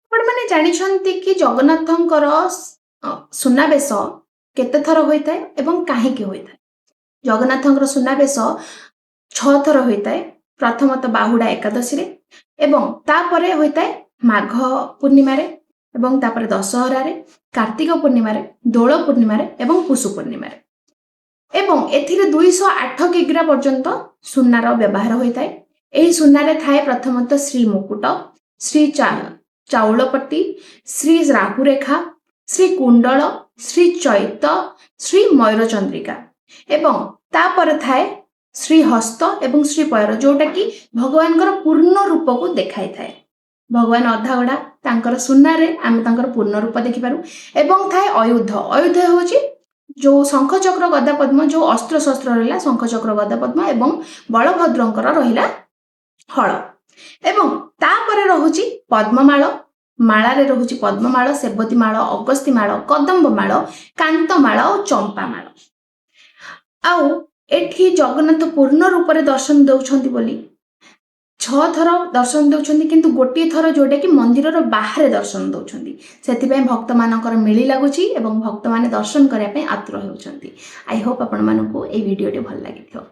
आपण माने जानिछन्ति कि जगन्नाथंकर सुनाबेश केते थर होइताय एवं काहेकि होइताय। जगन्नाथंकर सुनाबेश 6 थर होइताय। प्रथमतः बाहुडा एकादशी रे एवं तापरे होइताय माघ पूर्णिमा रे एवं तापरे दशहरा रे, कार्तिक पूर्णिमा रे, दोल पूर्णिमा रे एवं पुषु पूर्णिमा रे। एवं एथिरे 208 किग्रा पर्यंत सुनार व्यवहार होइताय। एही सुनारे थाए प्रथमतः श्री मुकुट, श्री चाउलपट्टी, श्री राहुरेखा, श्री कुंडल, श्री चैत, श्री मयूरचंद्रिका एवं तापर थाए श्री हस्त एवं श्री पयर, जोटा कि भगवान पूर्ण रूप को देखाई थाए। भगवान अधागढ़ा तांकर सुनारे आम तांकर पूर्ण रूप देखि पारू। एवं थाए अयुध। अयुध होची जो शंख चक्र गदा पद्म, जो अस्त्र शस्त्र रहिला शंख चक्र गदा पद्म एवं बलभद्रंकर रहिला हल। एवं तापरे रहुची पद्ममाळ, माळारे रहुची पद्ममाळ, सेबती माळ, अगस्ती माळ, कदम्ब माळ, कांतमाळ और चंपा माळ। आउ एठी जगन्नाथ पूर्ण रूप रे दर्शन दउछन्ती बोली 6 थर दर्शन दउछन्ती, किंतु गोटे थर जोटा कि मंदिर रो बाहर दर्शन दउछन्ती। सेति पय भक्त मानकर मिली लागुची एवं भक्त माने दर्शन करिया पय आतुर होउछन्ती। आई होप आपण मानको ए वीडियो टे भल लागिथो।